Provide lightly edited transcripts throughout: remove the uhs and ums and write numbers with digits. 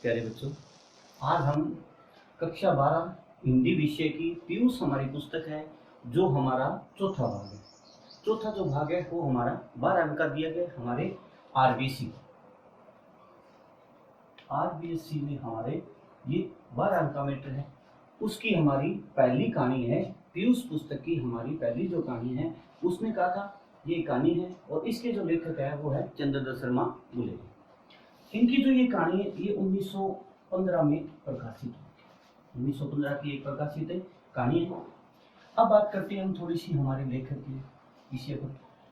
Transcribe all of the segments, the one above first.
प्यारे बच्चों, आज हम कक्षा 12 हिंदी विषय की पीयूष हमारी पुस्तक है, जो हमारा चौथा भाग है। चौथा जो भाग है वो हमारा 12 अंक का दिया गया हमारे आरबीएससी में हमारे ये 12 अंक का मैटर है। उसकी हमारी पहली कहानी है, पीयूष पुस्तक की हमारी पहली जो कहानी है उसने कहा था ये कहानी है, और इसके जो लेखक है वो है चंद्रदत्त शर्मा बुले। इनकी जो ये कहानी है ये 1915 में प्रकाशित हुई। 1915 की एक प्रकाशित कहानी है। अब बात करते हैं हम थोड़ी सी हमारे लेखक के विषय पर,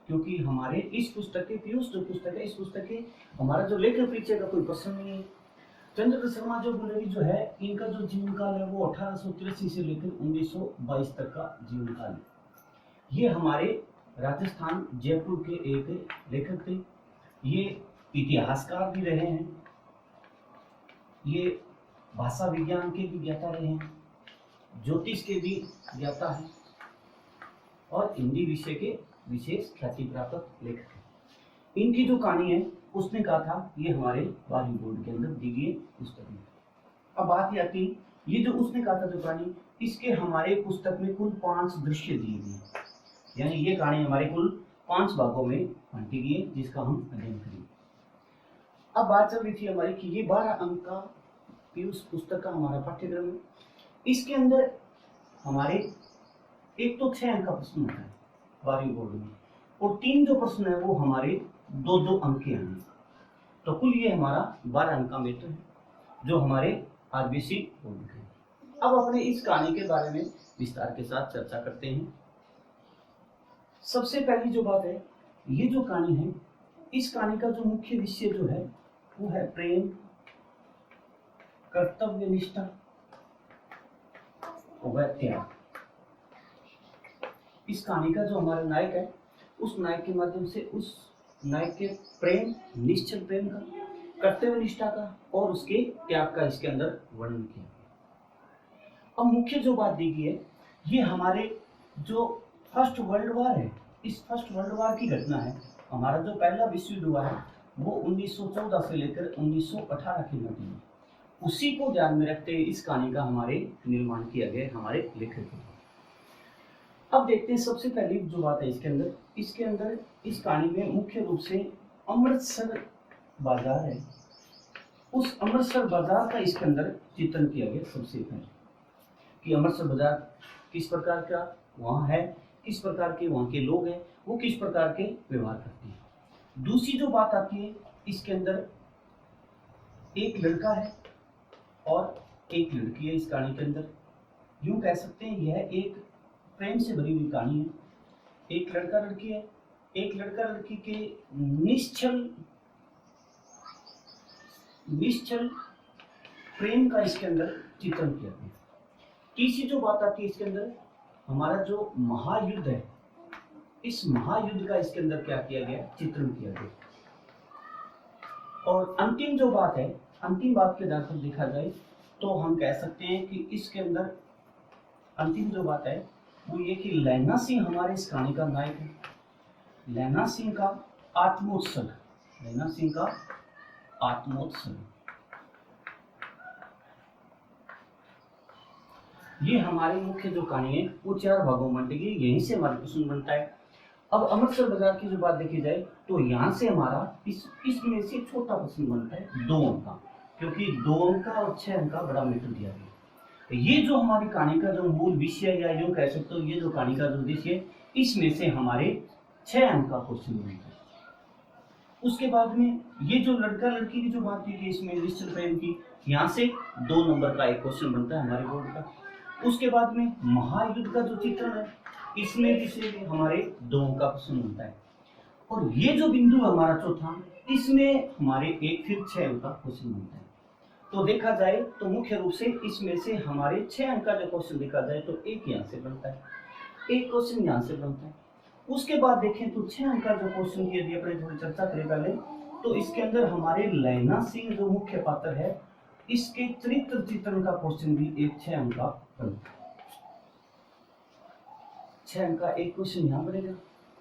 क्योंकि हमारे इस पुस्तक के पीयूष जो पुस्तक है, इस पुस्तक के हमारा जो लेखक परिचय का कोई प्रश्न नहीं है। चंद्रदत्त शर्मा जो बुलेरी जो है, इनका जो जीवन काल है वो 1883 से लेकर 1922 तक का जीवन काल है। ये हमारे राजस्थान जयपुर के एक लेखक थे। ये इतिहासकार भी रहे हैं, ये भाषा विज्ञान के भी ज्ञाता रहे हैं, ज्योतिष के भी ज्ञाता हैं, और हिंदी विषय के विशेष ख्याति प्राप्त लेखक हैं। इनकी जो कहानी है उसने कहा था ये हमारे 12वीं बोर्ड के अंदर दी गई पुस्तक में। अब बात आती ये जो उसने कहा था जो कहानी, इसके हमारे पुस्तक में कुल 5 दृश्य दिए गए, यानी ये कहानी हमारे कुल 5 भागों में बांटी गई है, जिसका हम अध्ययन करेंगे। अब बात चल रही थी हमारी कि ये 12 अंक का पीयूष पुस्तक का हमारा पाठ्यक्रम है। इसके अंदर हमारे एक तो 6 अंक का प्रश्न होता है 12वीं बोर्ड में, और 3 जो प्रश्न है वो हमारे 2-2 अंक के हैं। तो कुल ये हमारा 12 अंक का मैटर है जो हमारे आरबीएससी बोर्ड के। अब अपने इस कहानी के बारे में विस्तार के साथ चर्चा करते हैं। सबसे पहली जो बात है, ये जो कहानी है, इस कहानी का जो मुख्य विषय जो है वो है प्रेम, कर्तव्य निष्ठा और त्याग। इस कहानी का जो हमारा नायक है, उस नायक के माध्यम से उस नायक के प्रेम, निश्चल प्रेम का, कर्तव्य निष्ठा का और उसके त्याग का इसके अंदर वर्णन किया। अब मुख्य जो बात दी गई है, ये हमारे जो फर्स्ट वर्ल्ड वार है, इस फर्स्ट वर्ल्ड वार की घटना है। हमारा जो पहला विश्व युद्ध हुआ है वो 1914 से लेकर 1918 के मध्य में, उसी को ध्यान में रखते हुए इस कहानी का हमारे निर्माण किया गया हमारे लेखक के। अब देखते हैं सबसे पहली जो बात है इसके अंदर इस कहानी में मुख्य रूप से अमृतसर बाजार है, उस अमृतसर बाजार का इसके अंदर चित्रण किया गया। सबसे पहले कि अमृतसर बाजार किस प्रकार का वहाँ है, किस प्रकार के वहाँ के लोग हैं, वो किस प्रकार के व्यवहार करते हैं। दूसरी जो बात आती है, इसके अंदर एक लड़का है और एक लड़की है। इस कहानी के अंदर यूं कह सकते हैं यह एक प्रेम से भरी हुई कहानी है। एक लड़का लड़की है, एक लड़का लड़की के निश्चल प्रेम का इसके अंदर चित्रण किया गया। तीसरी जो बात आती है इसके अंदर, हमारा जो महायुद्ध है, इस महायुद्ध का इसके अंदर क्या किया गया, चित्रण किया गया। और अंतिम जो बात है, अंतिम बात के आधार पर देखा जाए तो हम कह सकते हैं कि इसके अंदर अंतिम जो बात है वो ये कि लैना सिंह हमारे इस कहानी का नायक है। लैना सिंह का आत्मोत्सर्ग, लैना सिंह का आत्मोत्सर्ग, ये हमारी मुख्य जो कहानी है वो 4 भागों में बंटी गई। यहीं से हमारा प्रश्न बनता है। अब अमृतसर बाजार की जो बात देखी जाए तो यहाँ से हमारा इसमें से छोटा प्रश्न बनता है 2 अंक का, क्योंकि 2 अंक का और 6 अंक का बड़ा मैटर दिया गया। तो ये जो हमारी कहानी का जो मूल विषय, या यूं कह सकते हो ये जो कहानी का जो उद्देश्य है, इसमें से हमारे 6 अंक का क्वेश्चन बनता है। उसके बाद में ये जो लड़का लड़की की जो बात की गई इसमें निश्चल प्रेम की, यहाँ से 2 नंबर का एक क्वेश्चन बनता है हमारे बोर्ड का। उसके बाद में महायुद्ध का जो चित्रण है, इसमें भी से हमारे 2 अंक का प्रश्न बनता है। और ये जो बिंदु है हमारा चौथा, इसमें हमारे एक फिर 6 अंक का क्वेश्चन बनता है। तो देखा जाए तो मुख्य रूप से इसमें से हमारे 6 अंक का जो क्वेश्चन देखा जाए तो एक यहाँ से बनता है, एक क्वेश्चन यहाँ से बनता है। उसके बाद देखें तो 6 अंक का जो क्वेश्चन की यदि अपने थोड़ी चर्चा करें पहले, तो इसके अंदर हमारे लैना सिंह जो मुख्य पात्र है, इसके चरित्र चित्रण का क्वेश्चन भी एक 6 अंक का बनता है। 6 अंक का एक क्वेश्चन यहाँ बनेगा,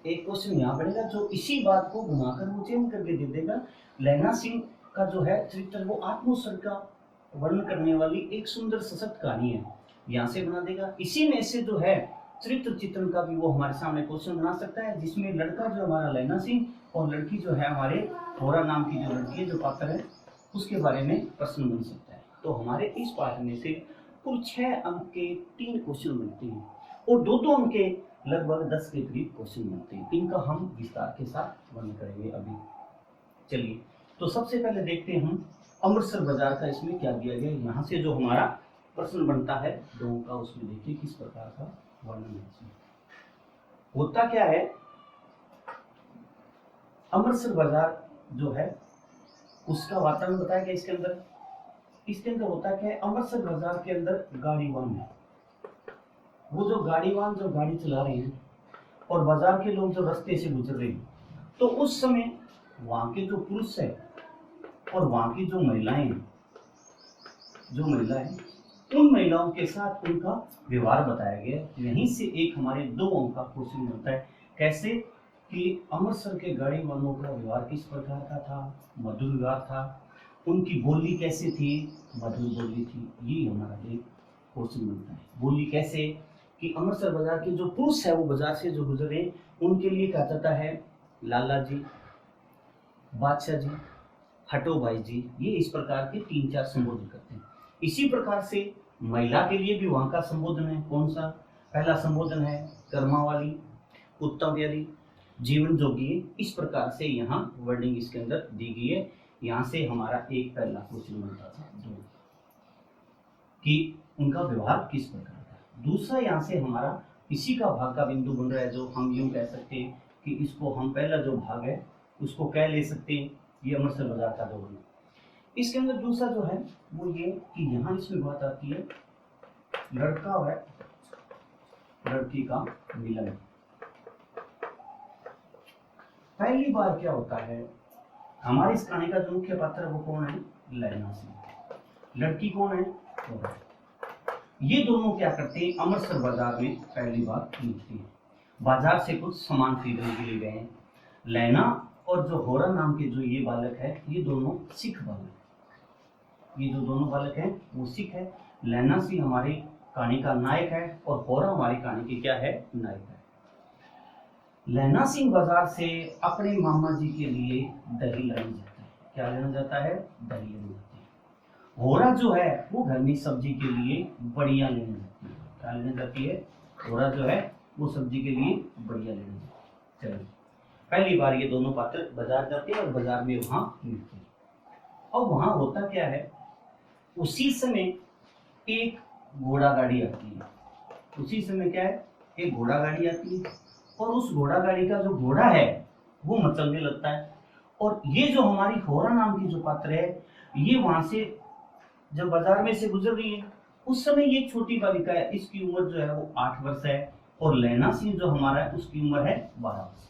एक क्वेश्चन यहाँ बनेगा, जो इसी बात को घुमाकर वो चेंज करके दे देगा। लैना सिंह का जो है चरित्र वो आत्मोत्सर्ग का वर्णन करने वाली एक सुंदर सशक्त कहानी है, यहाँ से बना देगा। इसी में से जो है चरित्र चित्रण का भी वो हमारे सामने क्वेश्चन बना सकता है, जिसमें लड़का जो हमारा लैना सिंह और लड़की जो है हमारे होरा नाम की जो लड़की है, जो पात्र है, उसके बारे में प्रश्न बन सकता है। तो हमारे इस पाठ में से कुल 6 अंक के 3 क्वेश्चन बनते हैं और 2-2 अंक के लगभग 10 के करीब क्वेश्चन बनते हैं। इनका हम विस्तार के साथ वर्णन करेंगे अभी। चलिए, तो सबसे पहले देखते हैं हम अमृतसर बाजार का इसमें क्या दिया गया। यहाँ से जो हमारा प्रश्न बनता है 2 का, उसमें देखिए किस प्रकार का वर्णन है। इसमें होता क्या है, अमृतसर बाजार जो है उसका वातावरण बताया गया इसके अंदर होता क्या है, अमृतसर बाजार के अंदर गाड़ीवान है, वो जो गाड़ीवान जो गाड़ी चला रहे हैं और बाजार के लोग जो रास्ते से गुजर रहे हैं, तो उस समय वहां के जो पुरुष है और वहां की जो महिलाएं उन महिलाओं के साथ उनका व्यवहार बताया गया। यहीं से एक हमारे 2 अंक का क्वेश्चन बनता है, कैसे कि अमृतसर के गाड़ी वालों का व्यवहार किस प्रकार का था, मधुर व्यवहार था, उनकी बोली कैसे थी, मधुर बोली थी। ये हमारा एक क्वेश्चन बनता है। बोली कैसे कि अमृतसर बाजार के जो पुरुष है वो बाजार से जो गुजरे उनके लिए कहा जाता है लाला जी, बादशाह जी, हटो भाई जी। ये इस प्रकार के 3-4 संबोधन करते हैं। इसी प्रकार से महिला के लिए भी वहां का संबोधन है। कौन सा? पहला संबोधन है कर्मा वाली, कुत्ता प्यारी, जीवन जोगी। इस प्रकार से यहाँ वर्डिंग इसके अंदर दी गई है। यहाँ से हमारा एक पहला क्वेश्चन बनता था 2 कि उनका व्यवहार किस प्रकार का। दूसरा यहाँ से हमारा इसी का भाग का बिंदु बन रहा है, जो हम यूं कह सकते हैं कि इसको हम पहला जो भाग है उसको क्या ले सकते हैं, ये अमृतसर बाजार का जो है। इसके अंदर दूसरा जो है वो ये कि यहाँ इसमें बात आती है लड़का और लड़की का मिलन। पहली बार क्या होता है, हमारी इस कहानी का जो मुख्य पात्र है वो कौन है, लैना सिंह। लड़की कौन है, होरा। ये दोनों क्या करते हैं, अमृतसर बाजार में पहली बार मिलते हैं। बाजार से कुछ सामान खरीदने के लिए गए हैं। लैना और जो होरा नाम के जो ये बालक है, ये दोनों सिख बालक, ये जो दोनों बालक हैं वो सिख है। लैना सिंह हमारी कहानी का नायक है और होरा हमारी कहानी की क्या है, नायक है। लैना सिंह बाजार से अपने मामा जी के लिए दही लेने जाता है। क्या लेना जाता है, दही लेने जाता है। होरा जो है वो घर में सब्जी के लिए बढ़िया लेने जाती है। क्या लेने जाती है, होरा जो है वो सब्जी के लिए बढ़िया लेने जाती है। चलिए, पहली बार ये दोनों पात्र बाजार जाते हैं और बाजार में वहां मिलते हैं। और वहां होता क्या है, उसी समय एक घोड़ा गाड़ी आती है। उसी समय क्या है, एक घोड़ा गाड़ी आती है और उस घोड़ा गाड़ी का जो घोड़ा है वो मचलने लगता है। और ये जो हमारी होरा नाम की जो पात्र है, ये वहां से जब बाजार में से गुजर रही है, उस समय ये छोटी बालिका है, इसकी उम्र जो है वो 8 वर्ष है और लैना सिंह जो हमारा है उसकी उम्र है 12 वर्ष।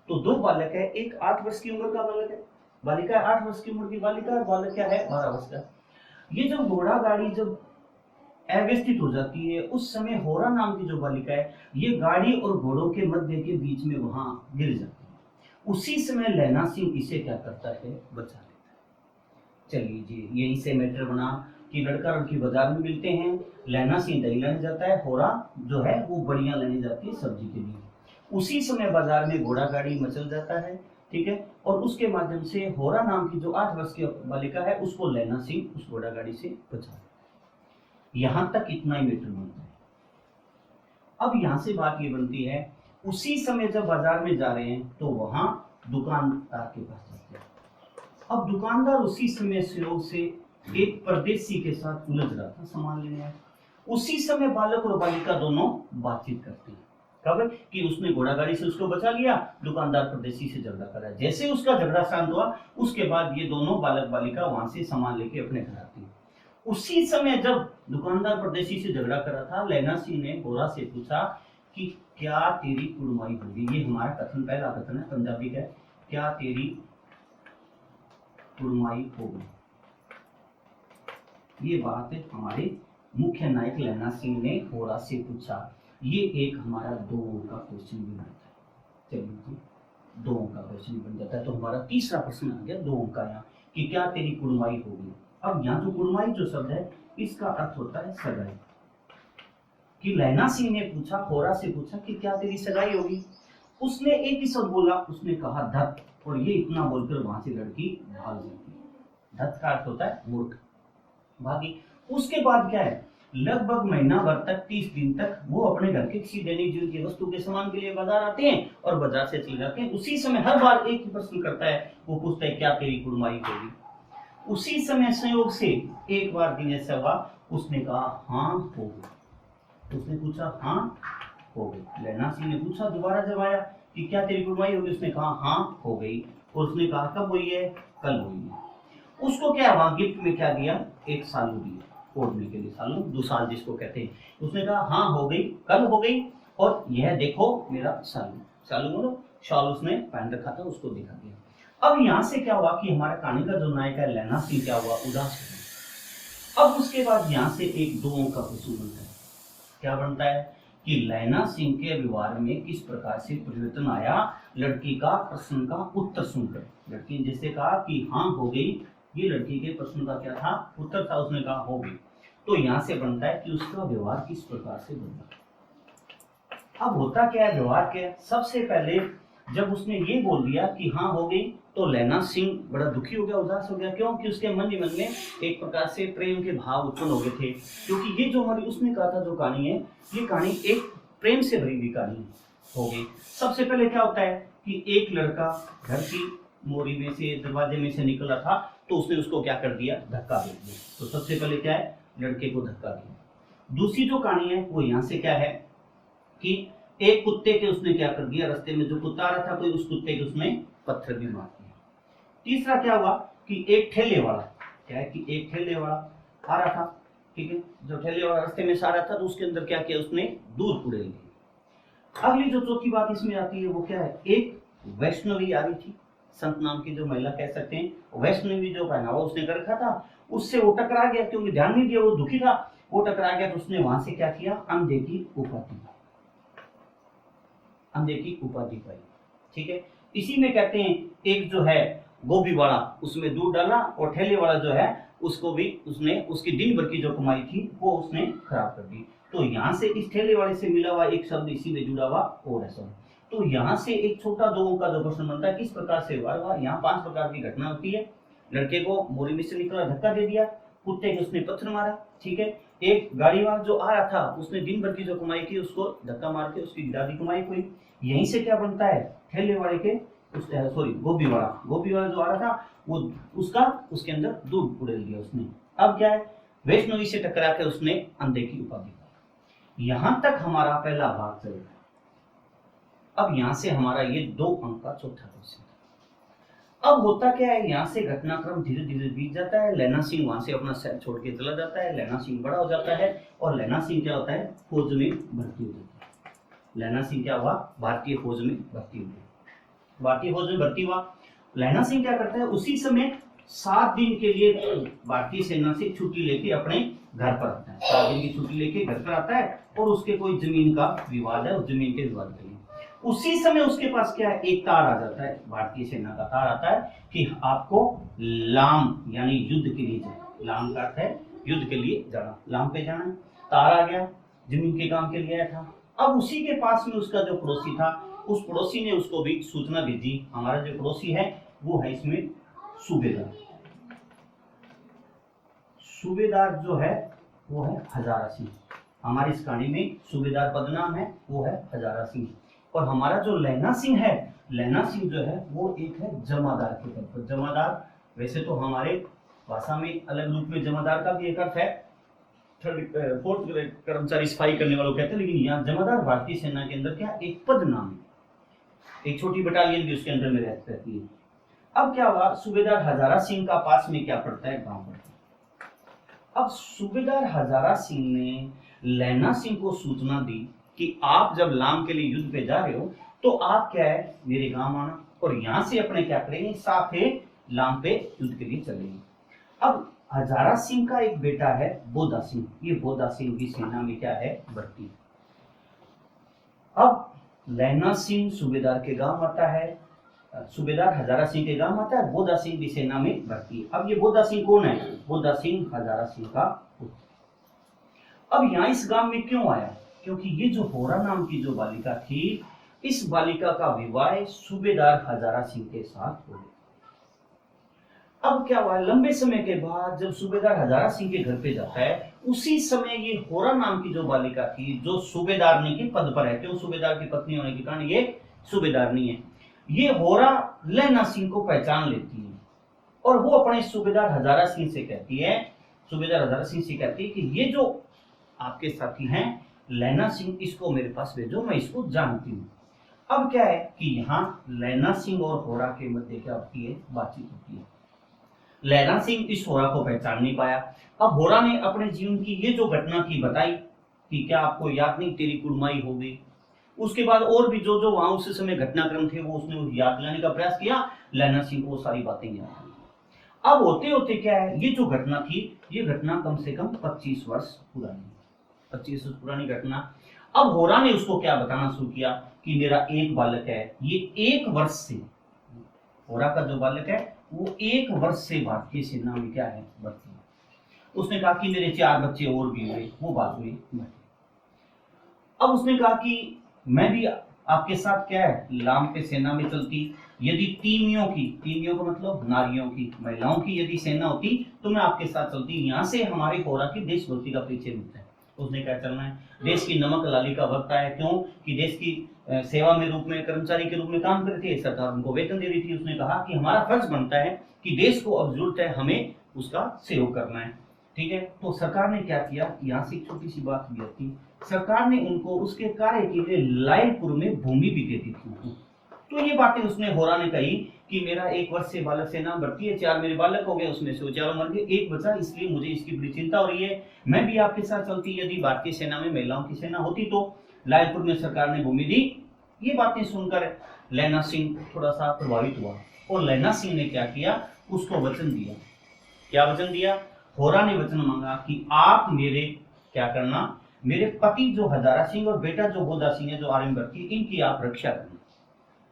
तो 2 बालक है, एक 8 वर्ष की उम्र का बालक है, बालिका 8 वर्ष की उम्र की बालिका, और बालक क्या है, 12 वर्ष का। ये जब घोड़ा गाड़ी जब अव्यवस्थित हो जाती है, उस समय होरा नाम की जो बालिका है, ये गाड़ी और घोड़ों के मध्य के बीच में वहां गिर जाती है। उसी समय लैना सिंह इसे क्या करता है, बचा लेता है। चलिए जी, यहीं से मैटर बना कि लड़का लड़की बाजार में मिलते हैं। लैना सिंह दही लेने जाता है, होरा जो है वो बढ़िया लेने जाती है सब्जी के लिए। उसी समय बाजार में घोड़ा गाड़ी मचल जाता है, ठीक है, और उसके माध्यम से होरा नाम की जो 8 वर्ष की बालिका है उसको लैना सिंह उस घोड़ा गाड़ी से बचा। यहां तक इतना ही मैटर बनता है। अब यहां से बात ये बनती है, उसी समय जब बाजार में जा रहे हैं तो वहां दुकानदार के पास जाते हैं। अब दुकानदार उसी समय सहयोग से एक परदेसी के साथ उलझ रहा था, सामान लेने आया। उसी समय बालक और बालिका दोनों बातचीत करते हैं। कब कि उसने घोड़ा गाड़ी से उसको बचा लिया, दुकानदार परदेसी से झगड़ा करा। जैसे उसका झगड़ा शांत हुआ, उसके बाद ये दोनों बालक बालिका वहां से सामान लेके अपने घर आती है। उसी समय जब दुकानदार परदेसी से झगड़ा कर रहा था, लैना सिंह ने होरा से पूछा कि क्या तेरी कुड़माई होगी। ये हमारा कथन, पहला कथन है पंजाबी का, क्या तेरी कुड़माई होगी। ये बात हमारे मुख्य नायक लैना सिंह ने होरा से पूछा। ये एक हमारा 2 अंक का क्वेश्चन भी बनता है। चलिए जी, 2 अंक का क्वेश्चन बन जाता है। तो हमारा तीसरा प्रश्न आ गया 2 अंक का यहाँ कि क्या तेरी कुड़माई होगी। अब यहाँ जो कुड़माई जो शब्द है इसका अर्थ होता है सगाई। कि लैना सिंह ने पूछा, होरा से पूछा कि क्या तेरी सगाई होगी। उसने एक ही शब्द बोला, उसने कहा धत, और ये इतना बोलकर वहां से लड़की भाग जाती है। धत का अर्थ होता है मूर्ख, भागी। उसके बाद क्या है, लगभग महीना भर तक 30 दिन तक वो अपने घर के किसी दैनिक जीवन की वस्तु के सामान के लिए बाजार आते हैं और बाजार से चले जाते हैं। उसी समय हर बार एक ही प्रश्न करता है, वो पूछता है क्या तेरी कुड़माई होगी। उसी समय संयोग से एक बार दिन ऐसा हुआ, उसने कहा हाँ हो गई। उसने पूछा हाँ हो गई। लैना सिंह ने पूछा दोबारा जब आया कि क्या तेरी कुड़माई होगी, उसने कहा हाँ हो गई। और उसने कहा कब हुई है, कल हुई है। उसको क्या वहां गिफ्ट में क्या दिया, एक सालू दिया, ओढ़ने के लिए सालू, 2 साल जिसको कहते हैं। उसने कहा हाँ हो गई, कल हो गई, और यह देखो मेरा सालू। सालू मतलब शॉल उसने पहन रखा था, उसको दिखा दिया। अब यहाँ से क्या हुआ कि हमारा कहानी का जो नायक है लैना सिंह क्या हुआ, उदास हो। अब उसके बाद यहाँ से एक दो अंक का प्रश्न बनता है। क्या बनता है कि लैना सिंह के व्यवहार में किस प्रकार से परिवर्तन आया लड़की का प्रश्न का उत्तर सुनकर। लड़की ने जैसे कहा कि हाँ हो गई, ये लड़की के प्रश्न का क्या था, उत्तर था, उसने कहा हो गई। तो यहाँ से बनता है कि उसका व्यवहार किस प्रकार से बदला। अब होता क्या है, व्यवहार क्या है, सबसे पहले जब उसने ये बोल दिया कि हाँ हो गई, तो लैना सिंह बड़ा दुखी हो गया, उदास हो गया। क्यों कि उसके मन ही मन में एक प्रकार से प्रेम के भाव उत्पन्न हो गए थे। क्योंकि ये जो हमारी उसने कहा था जो कहानी है, ये कहानी एक प्रेम से भरी हुई कहानी हो गई। सबसे पहले क्या होता है कि एक लड़का घर की मोरी में से, दरवाजे में से निकला था, तो उसने उसको क्या कर दिया, धक्का दे दिया। तो सबसे पहले क्या है, लड़के को धक्का दिया। दूसरी जो कहानी है वो यहाँ से क्या है कि एक कुत्ते के उसने क्या कर दिया, रास्ते में जो कुत्ता आ रहा था कोई, उस कुत्ते के उसने पत्थर भी मार दिया। तीसरा क्या हुआ कि एक ठेले वाला, क्या है कि एक ठेले वाला आ रहा था, ठीक है, जो ठेले वाला रास्ते में से आ रहा था, तो उसके अंदर क्या किया, उसने दूध उड़ेल दी। अगली जो चौथी बात इसमें आती है वो क्या है, एक वैष्णवी आ रही थी, संत नाम की जो महिला कह सकते हैं, वैष्णवी जो पहनावा उसने कर रखा था, उससे वो टकरा गया, क्योंकि ध्यान नहीं दिया, वो दुखी था, वो टकरा गया। तो उसने वहां से क्या किया, अंधे की उपाधि, अंधे की उपाधि पाई, ठीक है। इसी में कहते हैं एक जो है गोभी वाला, उसमें दूध डाला, और ठेले वाला जो है उसको भी उसने, उसकी दिन भर की जो कमाई थी वो उसने खराब कर दी। तो यहाँ से इस ठेले वाले से मिला हुआ एक शब्द इसी में जुड़ा हुआ और है शब्द। तो यहाँ से एक छोटा दो का जो प्रश्न बनता है, किस प्रकार से हुआ। यहाँ 5 प्रकार की घटना होती है। लड़के को मोरी में से निकला, धक्का दे दिया, कुत्ते को उसने पत्थर मारा, ठीक है। एक गाड़ी वाला जो आ रहा था, उसने दिन भर की जो कमाई की उसको धक्का मार के उसकी गिरादी कमाई हुई। यहीं से क्या बनता है, ठेले वाले के सॉरी गोभी वाला जो आ रहा था, वो उसका उसके अंदर दूध उड़ेल दिया उसने। अब क्या है, वैष्णवी से टकरा के उसने अंधे की उपाधि पाई। यहां तक हमारा पहला भाग चल रहा है। अब यहां से हमारा ये 2 अंक का चौथा क्वेश्चन। अब होता क्या है, यहाँ से घटनाक्रम धीरे धीरे बीत जाता है। लैना सिंह वहां से अपना शहर छोड़ के चला जाता है। लैना सिंह बड़ा हो जाता है, और लैना सिंह क्या होता है, फौज में भर्ती हो जाता है। लैना सिंह क्या हुआ, भारतीय फौज में भर्ती हो गया। भारतीय फौज में भर्ती हुआ। लैना सिंह क्या करता है, उसी समय 7 दिन के लिए भारतीय सेना से छुट्टी लेके अपने घर पर आता है। 7 दिन की छुट्टी लेके घर पर आता है, और उसके कोई जमीन का विवाद है, उस जमीन के विवाद के लिए उसी समय उसके पास क्या है, एक तार आ जाता है, भारतीय सेना का तार आता है कि आपको लाम यानी युद्ध के लिए जाना। लाम का अर्थ है युद्ध के लिए जाना, लाम पे जाना। तार आ गया, जमीन के काम के लिए आया था। अब उसी के पास में उसका जो पड़ोसी था, उस पड़ोसी ने उसको भी सूचना भेजी। हमारा जो पड़ोसी है वो है इसमें सूबेदार। सूबेदार जो है वो है हजारा सिंह। हमारी इस कहानी में सूबेदार पदनाम है, वो है हजारा सिंह। और हमारा जो लैना सिंह है, लैना सिंह जो है वो एक है जमादार के तौर पर। जमादार वैसे तो हमारे भाषा में अलग रूप में जमादार का भी एक अर्थ है, 4th ग्रेड कर्मचारी सफाई करने वालों कहते हैं, लेकिन यहाँ जमादार भारतीय सेना के अंदर क्या एक पद नाम है। एक छोटी बटालियन भी उसके अंदर में रहती है। अब क्या हुआ, सूबेदार हजारा सिंह का पास में क्या पड़ता है, गांव पड़ता है। अब सूबेदार हजारा सिंह ने लैना सिंह को सूचना दी कि आप जब लाम के लिए युद्ध पे जा रहे हो, तो आप क्या है मेरे गांव आना, और यहां से अपने क्या करेंगे, साथ ही लाम पे युद्ध के लिए चलेंगे। अब हजारा सिंह का एक बेटा है बोधा सिंह, ये बोधा सिंह की सेना में क्या है, भर्ती। अब लैना सिंह सूबेदार के गांव आता है, सूबेदार हजारा सिंह के गांव आता है, बोधा सिंह भी सेना में भर्ती है। अब ये बोधा सिंह कौन है? बोधा सिंह हजारा सिंह का पुत्र। अब यहाँ इस गांव में क्यों आया? क्योंकि ये जो होरा नाम की जो बालिका थी, इस बालिका का विवाह सूबेदार हजारा सिंह के साथ हो गया। अब क्या हुआ, लंबे समय के बाद जब सूबेदार हजारा सिंह के घर पे जाता है, उसी समय ये होरा नाम की जो बालिका थी, जो सूबेदारनी के पद पर है, क्यों सूबेदार की पत्नी होने के कारण ये सूबेदारनी है, ये होरा लैना सिंह को पहचान लेती है और वो अपने सूबेदार हजारा सिंह से कहती है, सूबेदार हजारा सिंह से कहती है कि ये जो आपके साथी हैं लैना सिंह, इसको मेरे पास भेजो, मैं इसको जानती हूँ। अब क्या है कि यहाँ लैना सिंह और होरा के मध्य क्या होती है, बातचीत होती है। लैना सिंह इस होरा को पहचान नहीं पाया। अब होरा ने अपने जीवन की ये जो घटना थी बताई कि क्या आपको याद नहीं, तेरी कुड़माई हो गई। उसके बाद और भी जो जो वहां उस समय घटनाक्रम थे वो उसने याद दिलाने का प्रयास किया। लैना सिंह को वो सारी बातें याद आई। अब होते होते क्या है, ये जो घटना थी, ये घटना कम से कम 25 वर्ष पुरानी, 25 वर्ष पुरानी घटना। अब होरा ने उसको क्या बताना शुरू किया कि मेरा एक बालक है, ये 1 वर्ष से, होरा का जो बालक है वो 1 वर्ष से भारतीय सेना में क्या है, भर्ती है। उसने कहा कि मेरे 4 बच्चे और भी हुए, वो बाद में भर्ती। अब उसने कहा कि मैं भी आपके साथ क्या है, लाम पे सेना में चलती, यदि तीमियों का मतलब नारियों की, महिलाओं की यदि सेना होती तो मैं आपके साथ चलती, यहाँ से हमारे होरा की देशभक्ति का परिचय मिलता है। उसने क्या चलना है, देश की नमक लाली का वक्त है, क्यों कि देश की सेवा में रूप में कर्मचारी के रूप में काम करते थे, सरकार उनको वेतन दे रही थी। उसने कहा कि हमारा फर्ज बनता है कि देश को अब जरूरत है, हमें उसका सहयोग करना है, ठीक है। तो सरकार ने क्या किया, यहाँ से एक छोटी सी बात भी आती, सरकार ने उनको उसके कार्य के लिए लायलपुर में भूमि भी दे दी थी। तो ये बातें उसने होरा ने कही कि मेरा 1 वर्ष से बालक सेना भर्ती है, 4 मेरे बालक हो गए, उसमें से 4 मर गए, 1 बचा, इसलिए मुझे इसकी बड़ी चिंता हो रही है। मैं भी आपके साथ चलती, यदि भारतीय सेना में महिलाओं की सेना होती तो। लायलपुर में सरकार ने भूमि दी। ये बातें सुनकर लैना सिंह थोड़ा सा प्रभावित हुआ और लैना सिंह ने क्या किया, उसको वचन दिया। क्या वचन दिया? होरा ने वचन मांगा कि आप मेरे क्या करना, मेरे पति जो हजारा सिंह और बेटा जो बोधा सिंह है, जो आर्मी भर्ती, इनकी आप रक्षा करना।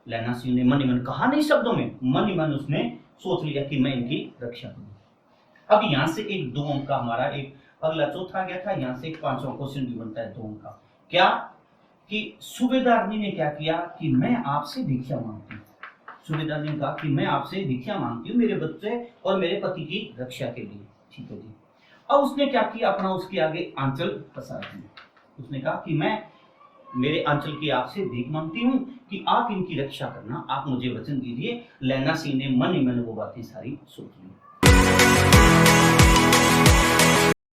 लैना सिंह ने मन ही मन, कहा नहीं शब्दों में, मन ही मन उसने सोच लिया कि मैं इनकी रक्षा करूं। अब यहाँ से एक 2 अंक का हमारा एक अगला चौथा गया था, यहाँ से एक 5वां क्वेश्चन भी बनता है 2 अंक का। क्या कि सूबेदारनी ने क्या किया कि मैं आपसे भिक्षा मांगती हूँ। सूबेदारनी ने कहा कि मैं आपसे भिक्षा मांगती हूँ मेरे बच्चे और मेरे पति की रक्षा के लिए, ठीक है जी। अब उसने क्या किया, अपना उसके आगे आंचल पसार दिया। उसने कहा कि मैं मेरे अंचल की आपसे भीख मांगती हूँ कि आप इनकी रक्षा करना, आप मुझे वचन दीजिए। लैना सिंह ने मन ही मन वो बातें सारी सोच ली।